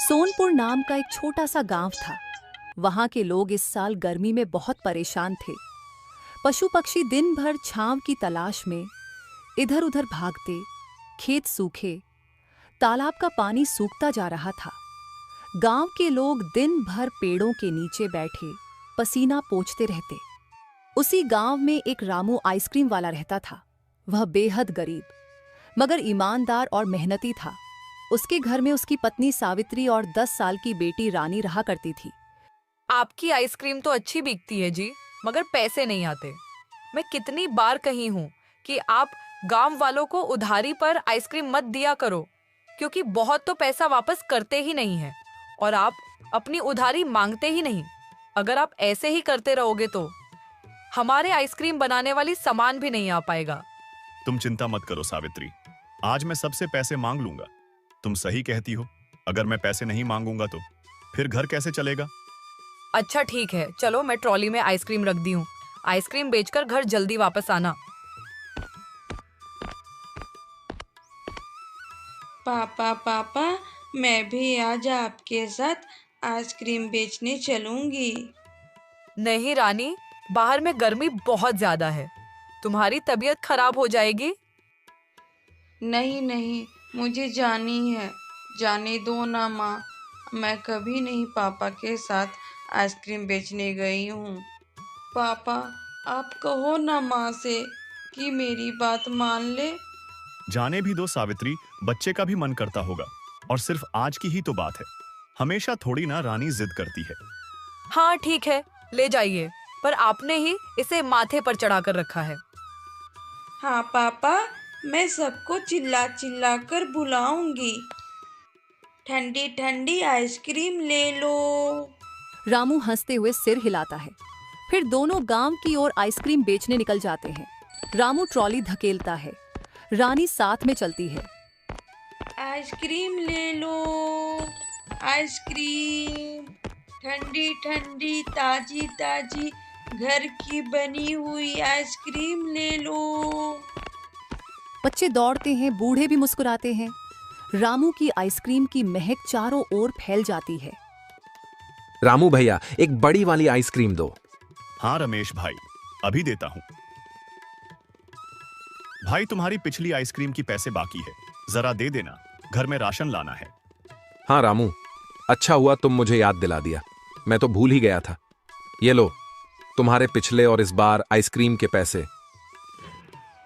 सोनपुर नाम का एक छोटा सा गांव था। वहां के लोग इस साल गर्मी में बहुत परेशान थे। पशु पक्षी दिन भर छांव की तलाश में इधर उधर भागते, खेत सूखे, तालाब का पानी सूखता जा रहा था। गांव के लोग दिन भर पेड़ों के नीचे बैठे पसीना पोंछते रहते। उसी गांव में एक रामू आइसक्रीम वाला रहता था। वह बेहद गरीब मगर ईमानदार और मेहनती था। उसके घर में उसकी पत्नी सावित्री और 10 साल की बेटी रानी रहा करती थी। आपकी आइसक्रीम तो अच्छी बिकती है जी, मगर पैसे नहीं आते। मैं कितनी बार कही हूँ कि आप गांव वालों को उधारी पर आइसक्रीम मत दिया करो, क्योंकि बहुत तो पैसा वापस करते ही नहीं है और आप अपनी उधारी मांगते ही नहीं। अगर आप ऐसे ही करते रहोगे तो हमारे आइसक्रीम बनाने वाली सामान भी नहीं आ पाएगा। तुम चिंता मत करो सावित्री, आज मैं सबसे पैसे मांग लूंगा। तुम सही कहती हो, अगर मैं पैसे नहीं मांगूंगा तो फिर घर कैसे चलेगा? अच्छा ठीक है, चलो मैं ट्रॉली में आइसक्रीम रख दी हूँ। आइसक्रीम बेचकर घर जल्दी वापस आना। पापा पापा, मैं भी आज आपके साथ आइसक्रीम बेचने चलूंगी। नहीं रानी, बाहर में गर्मी बहुत ज्यादा है, तुम्हारी तबीयत खराब हो जाएगी। नहीं नहीं, मुझे जानी है, जाने दो ना माँ। मैं कभी नहीं पापा के साथ आइसक्रीम बेचने गई हूँ। पापा, आप कहो ना माँ से कि मेरी बात मान ले। जाने भी दो सावित्री, बच्चे का भी मन करता होगा और सिर्फ आज की ही तो बात है। हमेशा थोड़ी ना रानी जिद करती है। हाँ ठीक है, ले जाइए, पर आपने ही इसे माथे पर चढ़ा कर रखा है। हाँ पापा, मैं सबको चिल्ला चिल्ला कर बुलाऊंगी। ठंडी ठंडी आइसक्रीम ले लो। रामू हंसते हुए सिर हिलाता है। फिर दोनों गांव की ओर आइसक्रीम बेचने निकल जाते हैं। रामू ट्रॉली धकेलता है, रानी साथ में चलती है। आइसक्रीम ले लो, आइसक्रीम ठंडी ठंडी ताजी ताजी घर की बनी हुई आइसक्रीम ले लो। बच्चे दौड़ते हैं, बूढ़े भी मुस्कुराते हैं। रामू की आइसक्रीम की महक चारों ओर फैल जाती है। रामू भैया, एक बड़ी वाली आइसक्रीम दो। हाँ रमेश भाई, अभी देता हूँ। भाई, तुम्हारी पिछली आइसक्रीम की पैसे बाकी है, जरा दे देना, घर में राशन लाना है। हाँ रामू, अच्छा हुआ तुम मुझे याद दिला दिया, मैं तो भूल ही गया था। ये लो, तुम्हारे पिछले और इस बार आइसक्रीम के पैसे।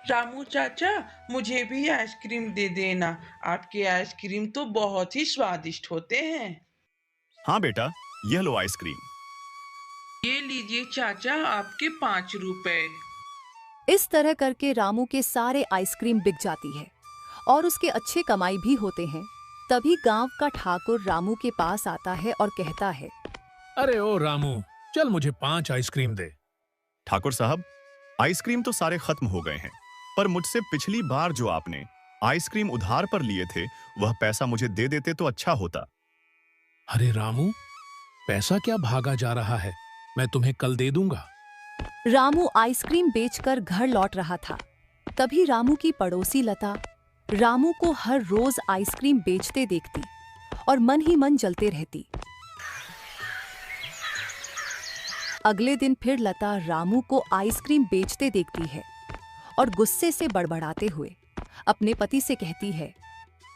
रामू चाचा, मुझे भी आइसक्रीम दे देना। आपके आइसक्रीम तो बहुत ही स्वादिष्ट होते हैं। हाँ बेटा, यह लो आइसक्रीम। ये लीजिए चाचा, आपके 5 रुपए। इस तरह करके रामू के सारे आइसक्रीम बिक जाती है और उसके अच्छे कमाई भी होते हैं। तभी गांव का ठाकुर रामू के पास आता है और कहता है, अरे ओ रामू, चल मुझे 5 आइसक्रीम दे। ठाकुर साहब, आइसक्रीम तो सारे खत्म हो गए हैं, पर मुझसे पिछली बार जो आपने आइसक्रीम उधार पर लिए थे, वह पैसा मुझे दे देते तो अच्छा होता। अरे रामू, पैसा क्या भागा जा रहा है, मैं तुम्हें कल दे दूंगा। रामू आइसक्रीम बेचकर घर लौट रहा था। तभी रामू की पड़ोसी लता रामू को हर रोज आइसक्रीम बेचते देखती और मन ही मन जलते रहती। अगले दिन फिर लता रामू को आइसक्रीम बेचते देखती है और गुस्से से बड़बड़ाते हुए अपने पति से कहती है,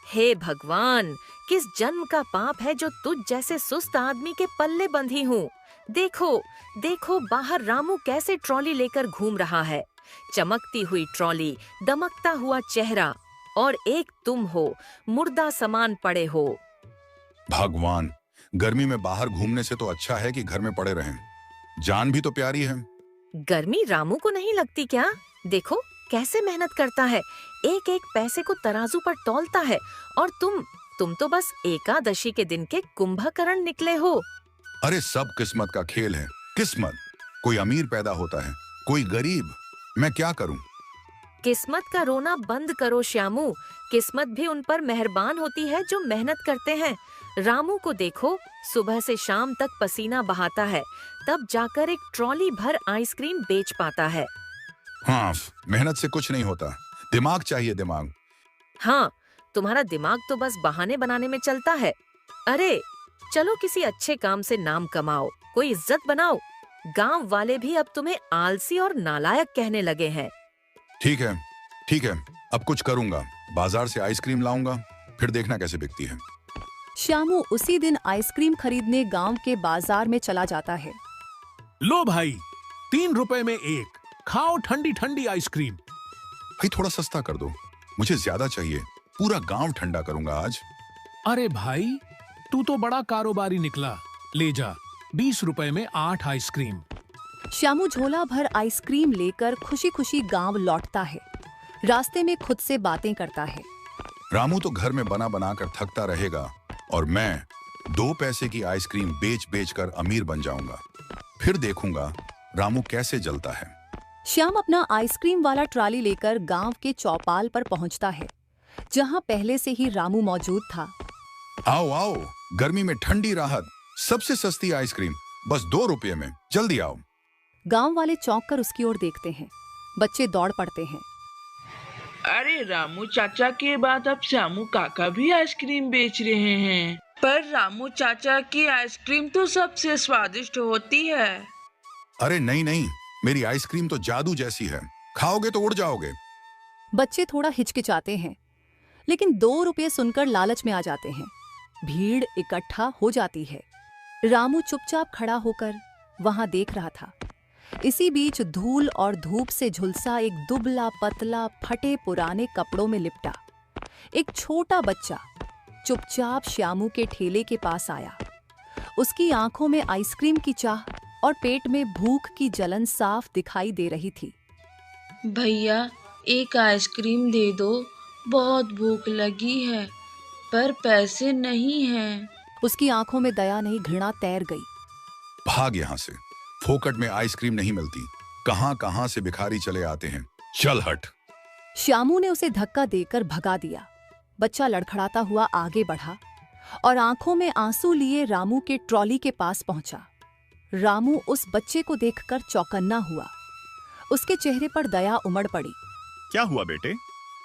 हे भगवान, किस जन्म का पाप है जो तुझ जैसे सुस्त आदमी के पल्ले बंधी हूँ। देखो देखो, बाहर रामू कैसे ट्रॉली लेकर घूम रहा है। चमकती हुई ट्रॉली, दमकता हुआ चेहरा, और एक तुम हो, मुर्दा समान पड़े हो। भगवान, गर्मी में बाहर घूमने से तो अच्छा है कि घर में पड़े रहें। जान भी तो प्यारी है। गर्मी रामू को नहीं लगती क्या? देखो कैसे मेहनत करता है, एक एक पैसे को तराजू पर तौलता है, और तुम तो बस एकादशी के दिन के कुंभकर्ण निकले हो। अरे सब किस्मत का खेल है। किस्मत, कोई अमीर पैदा होता है, कोई गरीब। मैं क्या करूं? किस्मत का रोना बंद करो श्यामू, किस्मत भी उन पर मेहरबान होती है जो मेहनत करते हैं। रामू को देखो, सुबह से शाम तक पसीना बहाता है, तब जाकर एक ट्रॉली भर आइसक्रीम बेच पाता है। हाँ, मेहनत से कुछ नहीं होता, दिमाग चाहिए, दिमाग। हाँ, तुम्हारा दिमाग तो बस बहाने बनाने में चलता है। अरे चलो किसी अच्छे काम से नाम कमाओ, कोई इज्जत बनाओ। गांव वाले भी अब तुम्हें आलसी और नालायक कहने लगे हैं। ठीक है, ठीक है, अब कुछ करूंगा। बाजार से आइसक्रीम लाऊंगा, फिर देखना कैसे बिकती है। श्यामू उसी दिन आइसक्रीम खरीदने गांव के बाजार में चला जाता है। लो भाई, 3 रुपए में एक, खाओ ठंडी ठंडी आइसक्रीम। भाई थोड़ा सस्ता कर दो, मुझे ज्यादा चाहिए। पूरा गांव ठंडा करूंगा आज। अरे भाई, तू तो बड़ा कारोबारी निकला। ले जा, 20 रुपए में 8 आइसक्रीम। श्यामू झोला भर आइसक्रीम लेकर खुशी खुशी गांव लौटता है। रास्ते में खुद से बातें करता है। रामू तो घर में बना बना कर थकता रहेगा और मैं 2 पैसे की आइसक्रीम बेच बेच कर अमीर बन जाऊंगा। फिर देखूंगा रामू कैसे जलता है। श्याम अपना आइसक्रीम वाला ट्राली लेकर गांव के चौपाल पर पहुंचता है, जहां पहले से ही रामू मौजूद था। आओ आओ, गर्मी में ठंडी राहत, सबसे सस्ती आइसक्रीम, बस 2 रुपये में, जल्दी आओ। गांव वाले चौंक कर उसकी ओर देखते हैं। बच्चे दौड़ पड़ते हैं। अरे रामू चाचा के बाद अब श्यामू काका भी आइसक्रीम बेच रहे हैं। पर रामू चाचा की आइसक्रीम तो सबसे स्वादिष्ट होती है। अरे नहीं नहीं, मेरी आइसक्रीम तो जादू जैसी है, खाओगे तो उड़ जाओगे। बच्चे थोड़ा हिचकिचाते हैं, लेकिन 2 रुपये सुनकर लालच में आ जाते हैं। भीड़ इकट्ठा हो जाती है। रामू चुपचाप खड़ा होकर वहां देख रहा था। इसी बीच धूल और धूप से झुलसा एक दुबला पतला फटे पुराने कपड़ों में लिपटा एक छोटा बच्चा चुपचाप श्यामू के ठेले के पास आया। उसकी आंखों में आइसक्रीम की चाह और पेट में भूख की जलन साफ दिखाई दे रही थी। भैया, एक आइसक्रीम दे दो, बहुत भूख लगी है, पर पैसे नहीं हैं। उसकी आंखों में दया नहीं, घृणा तैर गई। भाग यहाँ से, फोकट में आइसक्रीम नहीं मिलती। कहां कहां से भिखारी चले आते हैं, चल हट। श्यामू ने उसे धक्का देकर भगा दिया। बच्चा लड़खड़ाता हुआ आगे बढ़ा और आंखों में आंसू लिए रामू के ट्रॉली के पास पहुंचा। रामू उस बच्चे को देखकर चौकन्ना हुआ। उसके चेहरे पर दया उमड़ पड़ी। क्या हुआ बेटे,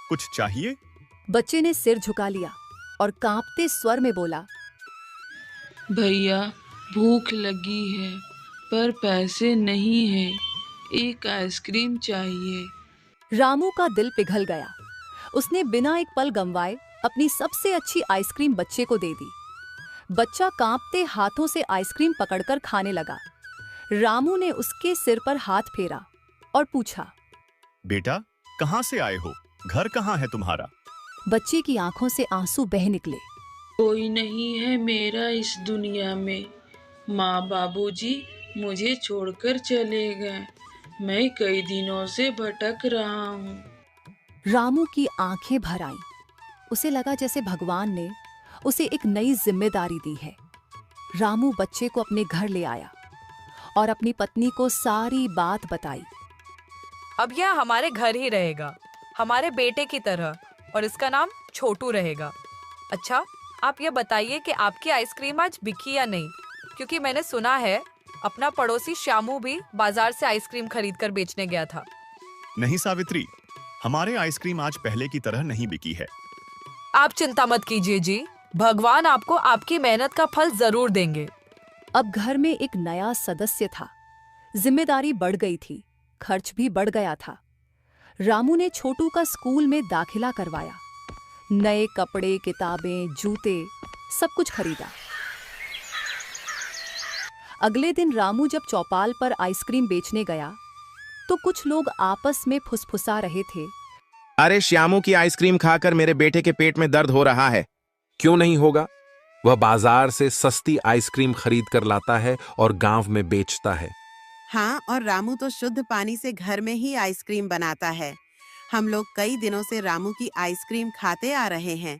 कुछ चाहिए? बच्चे ने सिर झुका लिया और कांपते स्वर में बोला, भैया, भूख लगी है, पर पैसे नहीं हैं। एक आइसक्रीम चाहिए। रामू का दिल पिघल गया। उसने बिना एक पल गंवाए अपनी सबसे अच्छी आइसक्रीम बच्चे को दे दी। बच्चा कांपते हाथों से आइसक्रीम पकड़कर खाने लगा। रामू ने उसके सिर पर हाथ फेरा और पूछा, बेटा, कहाँ से आए हो? घर कहाँ है तुम्हारा? बच्चे की आंखों से आंसू बह निकले। कोई नहीं है मेरा इस दुनिया में। माँ बाबूजी मुझे छोड़कर चले गए। मैं कई दिनों से भटक रहा हूँ। रामू की आंखें भर आईं। उसे लगा जैसे भगवान ने उसे एक नई जिम्मेदारी दी है। रामू बच्चे को अपने घर ले आया और अपनी पत्नी को सारी बात बताई। अब यह हमारे घर ही रहेगा, हमारे बेटे की तरह, और इसका नाम छोटू रहेगा। अच्छा, आप ये बताइए कि आपकी आइसक्रीम आज बिकी या नहीं, क्योंकि मैंने सुना है अपना पड़ोसी श्यामू भी बाजार से आइसक्रीम खरीद कर बेचने गया था। नहीं सावित्री, हमारे आइसक्रीम आज पहले की तरह नहीं बिकी है। आप चिंता मत कीजिए जी, भगवान आपको आपकी मेहनत का फल जरूर देंगे। अब घर में एक नया सदस्य था। जिम्मेदारी बढ़ गई थी, खर्च भी बढ़ गया था। रामू ने छोटू का स्कूल में दाखिला करवाया। नए कपड़े, किताबें, जूते, सब कुछ खरीदा। अगले दिन रामू जब चौपाल पर आइसक्रीम बेचने गया तो कुछ लोग आपस में फुसफुसा रहे थे, अरे श्यामू की आइसक्रीम खाकर मेरे बेटे के पेट में दर्द हो रहा है। क्यों नहीं होगा? वह बाजार से सस्ती आइसक्रीम खरीद कर लाता है और गांव में बेचता है। हाँ, और रामू तो शुद्ध पानी से घर में ही आइसक्रीम बनाता है। हम लोग कई दिनों से रामू की आइसक्रीम खाते आ रहे हैं,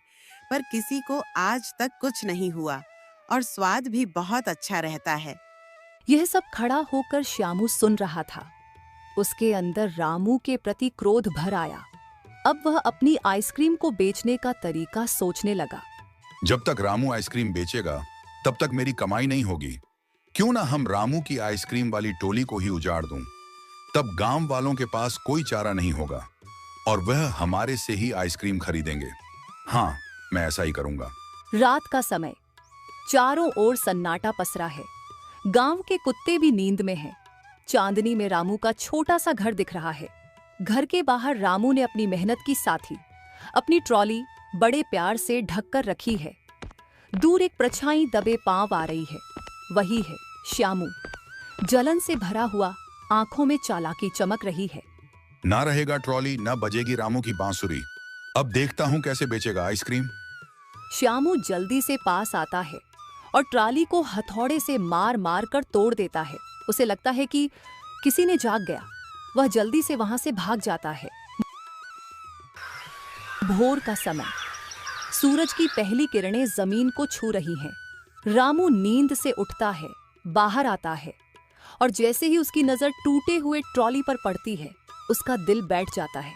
पर किसी को आज तक कुछ नहीं हुआ और स्वाद भी बहुत अच्छा रहता है। यह सब खड़ा होकर श्यामू सुन रहा था। उसके अंदर रामू के प्रति क्रोध भर आया। अब वह अपनी आइसक्रीम को बेचने का तरीका सोचने लगा। जब तक रामू आइसक्रीम बेचेगा तब तक मेरी कमाई नहीं होगी। क्यों ना हम रामू की आइसक्रीम वाली टोली को ही उजाड़ दूं। तब गांव वालों के पास कोई चारा नहीं होगा और वह हमारे से ही आइसक्रीम खरीदेंगे। हाँ, मैं ऐसा ही करूंगा। रात का समय, चारों ओर सन्नाटा पसरा है। गांव के कुत्ते भी नींद में हैं। चांदनी में रामू का छोटा सा घर दिख रहा है। घर के बाहर रामू ने अपनी मेहनत की साथी, अपनी ट्रॉली बड़े प्यार से ढककर रखी है। दूर एक परछाई दबे पांव आ रही है। वही है श्यामू। जलन से भरा हुआ, आंखों में चालाकी चमक रही है। ना रहेगा ट्रॉली, ना बजेगी रामू की बांसुरी। अब देखता हूँ कैसे बेचेगा आइसक्रीम। श्यामू जल्दी से पास आता है और ट्राली को हथौड़े से मार मार कर तोड़ देता है। उसे लगता है कि किसी ने जाग गया। वह जल्दी से वहां से भाग जाता है। भोर का समय, सूरज की पहली किरणें जमीन को छू रही हैं। रामू नींद से उठता है, बाहर आता है और जैसे ही उसकी नजर टूटे हुए ट्रॉली पर पड़ती है, उसका दिल बैठ जाता है।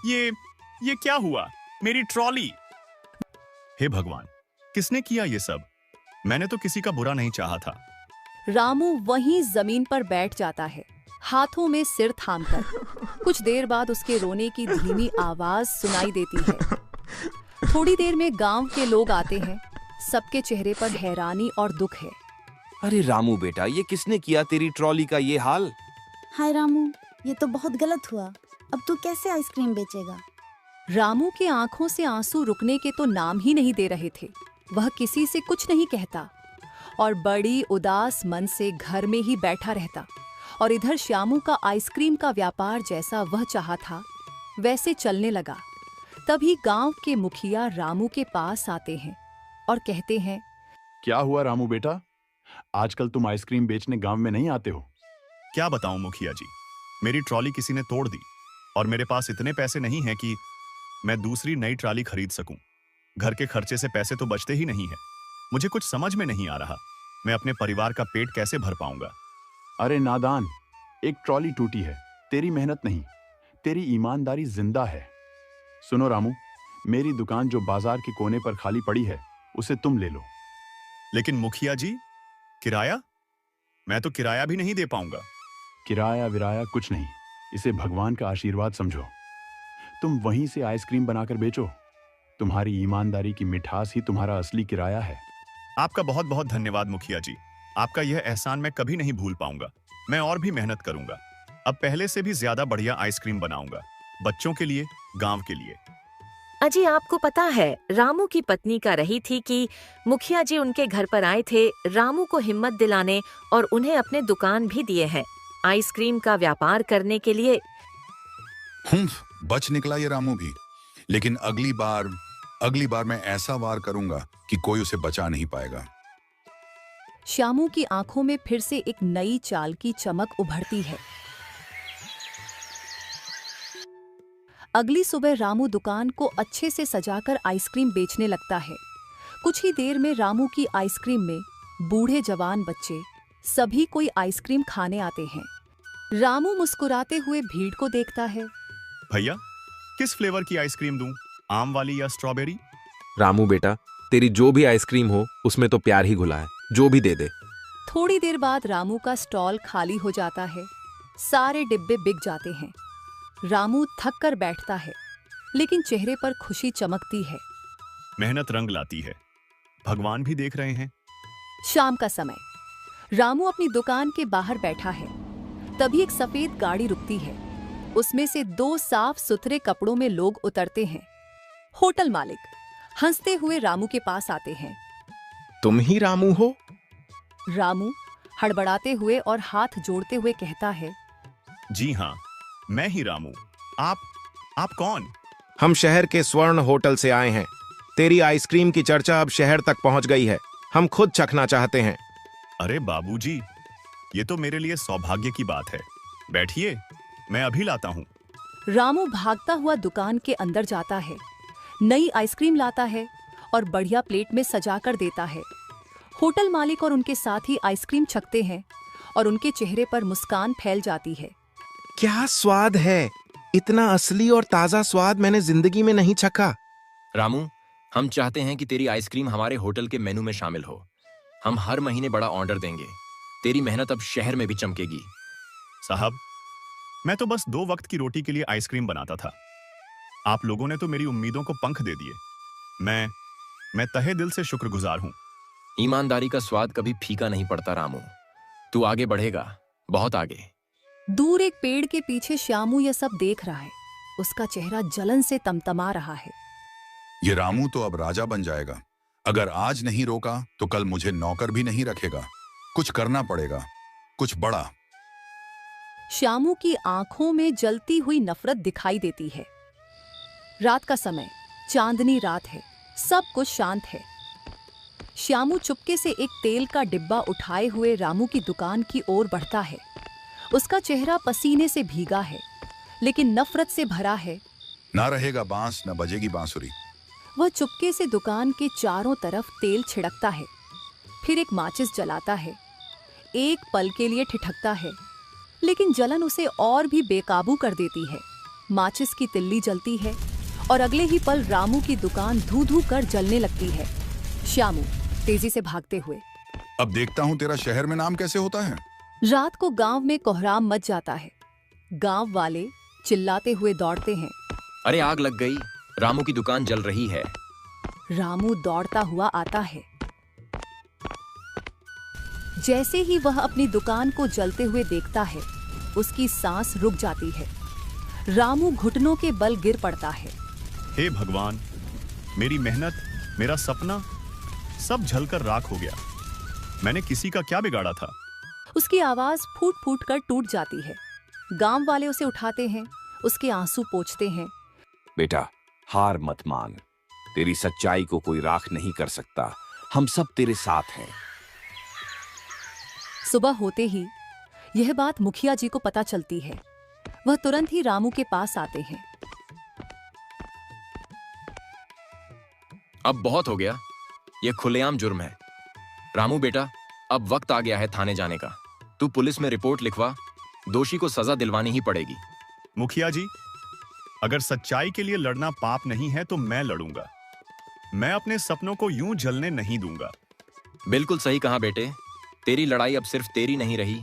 ये क्या हुआ? मेरी ट्रॉली! हे भगवान, किसने किया ये सब? मैंने तो किसी का बुरा नहीं चाहा था। रामू वहीं जमीन पर बैठ जाता है, हाथों में सिर थामकर। कुछ देर बाद उसके रोने की धीमी आवाज सुनाई देती है। थोड़ी देर में गांव के लोग आते हैं। सबके चेहरे पर हैरानी और दुख है। अरे रामू बेटा, ये किसने किया तेरी ट्रॉली का ये हाल? हाय रामू, ये तो बहुत गलत हुआ। अब तू कैसे आइसक्रीम बेचेगा? रामू की आंखों से आंसू रुकने के तो नाम ही नहीं दे रहे थे। वह किसी से कुछ नहीं कहता और बड़ी उदास मन से घर में ही बैठा रहता। और इधर श्यामू का आइसक्रीम का व्यापार जैसा वह चाहा था वैसे चलने लगा। तभी गांव के मुखिया रामू के पास आते हैं और कहते हैं, क्या हुआ रामू बेटा, आजकल तुम आइसक्रीम बेचने गांव में नहीं आते हो? क्या बताऊं मुखिया जी, मेरी ट्रॉली किसी ने तोड़ दी और मेरे पास इतने पैसे नहीं हैं कि मैं दूसरी नई ट्रॉली खरीद सकूं। घर के खर्चे से पैसे तो बचते ही नहीं है। मुझे कुछ समझ में नहीं आ रहा, मैं अपने परिवार का पेट कैसे भर पाऊंगा। अरे नादान, एक ट्रॉली टूटी है, तेरी मेहनत नहीं, तेरी ईमानदारी जिंदा है। सुनो रामू, मेरी दुकान जो बाजार के कोने पर खाली पड़ी है, उसे तुम ले लो। लेकिन मुखिया जी, किराया? मैं तो किराया भी नहीं दे पाऊंगा। किराया विराया कुछ नहीं, इसे भगवान का आशीर्वाद समझो। तुम वहीं से आइसक्रीम बनाकर बेचो। तुम्हारी ईमानदारी की मिठास ही तुम्हारा असली किराया है। आपका बहुत बहुत धन्यवाद मुखिया जी, आपका यह एहसान मैं कभी नहीं भूल पाऊंगा। मैं और भी मेहनत करूंगा, अब पहले से भी ज्यादा बढ़िया आइसक्रीम बनाऊंगा, बच्चों के लिए, गांव के लिए। अजी आपको पता है, रामू की पत्नी कह रही थी कि मुखिया जी उनके घर पर आए थे रामू को हिम्मत दिलाने और उन्हें अपने दुकान भी दिए हैं आइसक्रीम का व्यापार करने के लिए। बच निकला ये रामू भी। लेकिन अगली बार मैं ऐसा वार करूंगा कि कोई उसे बचा नहीं पाएगा। श्यामू की आंखों में फिर से एक नई चाल की चमक उभरती है। अगली सुबह रामू दुकान को अच्छे से सजाकर आइसक्रीम बेचने लगता है। कुछ ही देर में रामू की आइसक्रीम में बूढ़े जवान बच्चे सभी कोई आइसक्रीम खाने आते हैं। रामू मुस्कुराते हुए भीड़ को देखता है। भैया, किस फ्लेवर की आइसक्रीम दूं, आम वाली या स्ट्रॉबेरी? रामू बेटा, तेरी जो भी आइसक्रीम हो उसमें तो प्यार ही घुला है, जो भी दे दे। थोड़ी देर बाद रामू का स्टॉल खाली हो जाता है। सारे डिब्बे बिक जाते हैं। रामू थक कर बैठता है, लेकिन चेहरे पर खुशी चमकती है। मेहनत रंग लाती है, भगवान भी देख रहे हैं। शाम का समय, रामू अपनी दुकान के बाहर बैठा है। तभी एक सफेद गाड़ी रुकती है। उसमें से दो साफ सुथरे कपड़ों में लोग उतरते हैं। होटल मालिक हंसते हुए रामू के पास आते हैं। तुम ही रामू हो? रामू हड़बड़ाते हुए और हाथ जोड़ते हुए कहता है, जी हाँ, मैं ही रामू। आप कौन? हम शहर के स्वर्ण होटल से आए हैं। तेरी आइसक्रीम की चर्चा अब शहर तक पहुंच गई है, हम खुद चखना चाहते हैं। अरे बाबूजी, ये तो मेरे लिए सौभाग्य की बात है। बैठिए, मैं अभी लाता हूँ। रामू भागता हुआ दुकान के अंदर जाता है, नई आइसक्रीम लाता है और बढ़िया प्लेट में सजाकर देता है। होटल मालिक और उनके साथी आइसक्रीम चखते हैं और उनके चेहरे पर मुस्कान फैल जाती है। क्या स्वाद है! इतना असली और ताजा स्वाद मैंने जिंदगी में नहीं चखा। रामू, हम चाहते हैं कि तेरी आइसक्रीम हमारे होटल के मेनू में शामिल हो। हम हर महीने बड़ा ऑर्डर देंगे। तेरी मेहनत अब शहर में भी चमकेगी। साहब, मैं तो बस 2 वक्त की रोटी के लिए आइसक्रीम बनाता था। आप लोगों ने तो मेरी उम्मीदों को पंख दे दिए। मैं तहे दिल से शुक्रगुजार हूं। ईमानदारी का स्वाद कभी फीका नहीं पड़ता रामू। तू आगे बढ़ेगा, बहुत आगे। दूर एक पेड़ के पीछे श्यामू यह सब देख रहा है। उसका चेहरा जलन से तमतमा रहा है। ये रामू तो अब राजा बन जाएगा। अगर आज नहीं रोका तो कल मुझे नौकर भी नहीं रखेगा। कुछ करना पड़ेगा, कुछ बड़ा। श्यामू की आंखों में जलती हुई नफरत दिखाई देती है। रात का समय, चांदनी रात है, सब कुछ शांत है। श्यामू चुपके से एक तेल का डिब्बा उठाए हुए रामू की दुकान की ओर बढ़ता है। उसका चेहरा पसीने से भीगा है, लेकिन नफरत से भरा है। ना रहेगा बांस, न बजेगी बांसुरी। वह चुपके से दुकान के चारों तरफ तेल छिड़कता है, फिर एक माचिस जलाता है। एक पल के लिए ठिठकता है, लेकिन जलन उसे और भी बेकाबू कर देती है। माचिस की तिल्ली जलती है और अगले ही पल रामू की दुकान धू धू कर जलने लगती है। श्यामू तेजी से भागते हुए। अब देखता हूँ तेरा शहर में नाम कैसे होता है। रात को गांव में कोहराम मच जाता है। गांव वाले चिल्लाते हुए दौड़ते हैं। अरे आग लग गई, रामू की दुकान जल रही है। रामू दौड़ता हुआ आता है। जैसे ही वह अपनी दुकान को जलते हुए देखता है, उसकी सांस रुक जाती है। रामू घुटनों के बल गिर पड़ता है। हे भगवान, मेरी मेहनत, मेरा सपना सब जलकर राख हो गया। मैंने किसी का क्या बिगाड़ा था। उसकी आवाज फूट फूट कर टूट जाती है। गांव वाले उसे उठाते हैं, उसके आंसू पोंछते हैं। बेटा, हार मत मान। तेरी सच्चाई को कोई राख नहीं कर सकता। हम सब तेरे साथ हैं। सुबह होते ही यह बात मुखिया जी को पता चलती है। वह तुरंत ही रामू के पास आते हैं। अब बहुत हो गया, यह खुलेआम जुर्म है। रामू बेटा, अब वक्त आ गया है थाने जाने का। तू पुलिस में रिपोर्ट लिखवा, दोषी को सजा दिलवानी ही पड़ेगी। मुखिया जी, अगर सच्चाई के लिए लड़ना पाप नहीं है तो मैं लड़ूंगा। मैं अपने सपनों को यूं जलने नहीं दूंगा। बिल्कुल सही कहा बेटे। तेरी लड़ाई अब सिर्फ तेरी नहीं रही,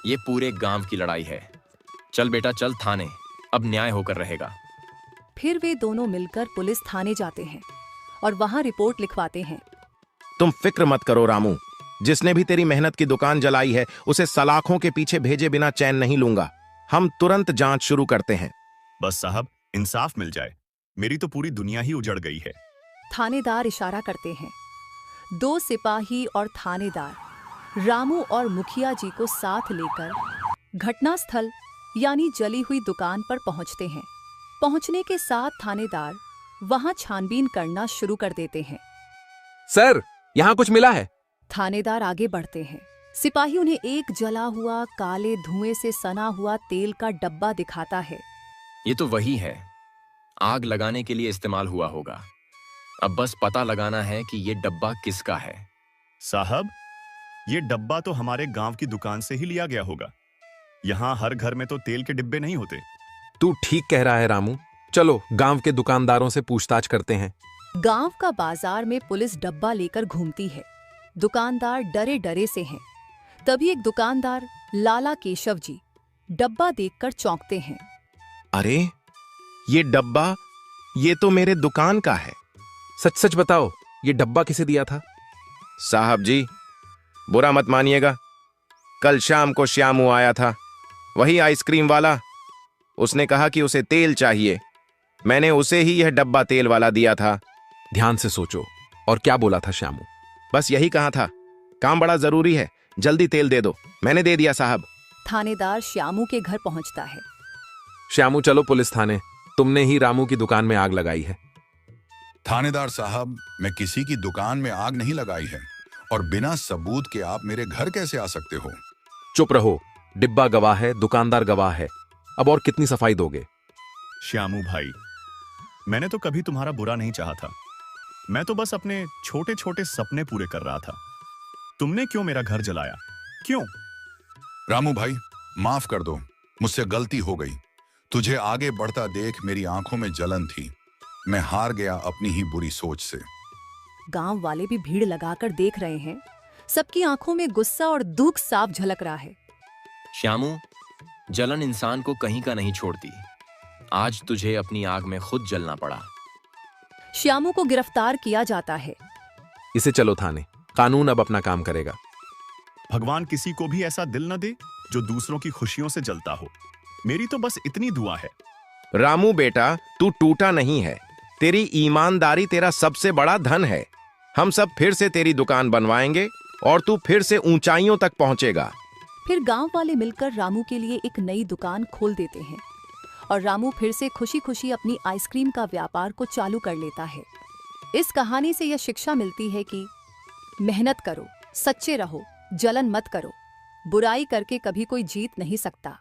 ये पूरे गांव की लड़ाई है। चल बेटा चल थाने, अब न्याय होकर रहेगा। फिर वे दोनों मिलकर पुलिस थाने जाते हैं और वहां रिपोर्ट लिखवाते हैं। तुम फिक्र मत करो रामू, जिसने भी तेरी मेहनत की दुकान जलाई है उसे सलाखों के पीछे भेजे बिना चैन नहीं लूंगा। हम तुरंत जांच शुरू करते हैं। बस साहब, इंसाफ मिल जाए। मेरी तो पूरी दुनिया ही उजड़ गई है। थानेदार इशारा करते हैं। 2 सिपाही और थानेदार रामू और मुखिया जी को साथ लेकर घटनास्थल यानी जली हुई दुकान पर पहुंचते हैं। पहुंचने के साथ थानेदार वहां छानबीन करना शुरू कर देते हैं। सर, यहाँ कुछ मिला है। थानेदार आगे बढ़ते हैं। सिपाही उन्हें एक जला हुआ काले धुएं से सना हुआ तेल का डब्बा दिखाता है। ये तो वही है, आग लगाने के लिए इस्तेमाल हुआ होगा। अब बस पता लगाना है कि ये डब्बा किसका है। साहब, ये डब्बा तो हमारे गांव की दुकान से ही लिया गया होगा। यहाँ हर घर में तो तेल के डिब्बे नहीं होते। तू ठीक कह रहा है रामू। चलो गांव के दुकानदारों से पूछताछ करते हैं। गांव का बाजार में पुलिस डब्बा लेकर घूमती है। दुकानदार डरे डरे से हैं। तभी एक दुकानदार लाला केशव जी डब्बा देखकर चौंकते हैं। अरे ये डब्बा, ये तो मेरे दुकान का है। सच सच बताओ, ये डब्बा किसे दिया था? साहब जी, बुरा मत मानिएगा, कल शाम को श्यामू आया था, वही आइसक्रीम वाला। उसने कहा कि उसे तेल चाहिए। मैंने उसे ही यह डब्बा तेल वाला दिया था। ध्यान से सोचो, और क्या बोला था श्यामू? बस यही कहा था, काम बड़ा जरूरी है, जल्दी तेल दे दो। मैंने दे दिया साहब। थानेदार श्यामू के घर पहुंचता है। श्यामू चलो पुलिस थाने, तुमने ही रामू की दुकान में आग लगाई है। थानेदार साहब, मैं किसी की दुकान में आग नहीं लगाई है, और बिना सबूत के आप मेरे घर कैसे आ सकते हो? चुप रहो, डिब्बा गवाह है, दुकानदार गवाह है। अब और कितनी सफाई दोगे? श्यामू भाई, मैंने तो कभी तुम्हारा बुरा नहीं चाहा था। मैं तो बस अपने छोटे छोटे सपने पूरे कर रहा था। तुमने क्यों मेरा घर जलाया? क्यों? रामू भाई, माफ कर दो, मुझसे गलती हो गई। तुझे आगे बढ़ता देख मेरी आंखों में जलन थी। मैं हार गया अपनी ही बुरी सोच से। गांव वाले भी भीड़ लगाकर देख रहे हैं। सबकी आंखों में गुस्सा और दुख साफ झलक रहा है। श्यामू, जलन इंसान को कहीं का नहीं छोड़ती। आज तुझे अपनी आग में खुद जलना पड़ा। श्यामू को गिरफ्तार किया जाता है। इसे चलो थाने, कानून अब अपना काम करेगा। भगवान किसी को भी ऐसा दिल न दे जो दूसरों की खुशियों से जलता हो। मेरी तो बस इतनी दुआ है। रामू बेटा, तू टूटा नहीं है। तेरी ईमानदारी तेरा सबसे बड़ा धन है। हम सब फिर से तेरी दुकान बनवाएंगे और तू फिर से ऊंचाइयों तक पहुंचेगा। फिर गांव वाले मिलकर रामू के लिए एक नई दुकान खोल देते हैं और रामू फिर से खुशी खुशी अपनी आइसक्रीम का व्यापार को चालू कर लेता है। इस कहानी से यह शिक्षा मिलती है कि मेहनत करो, सच्चे रहो, जलन मत करो। बुराई करके कभी कोई जीत नहीं सकता।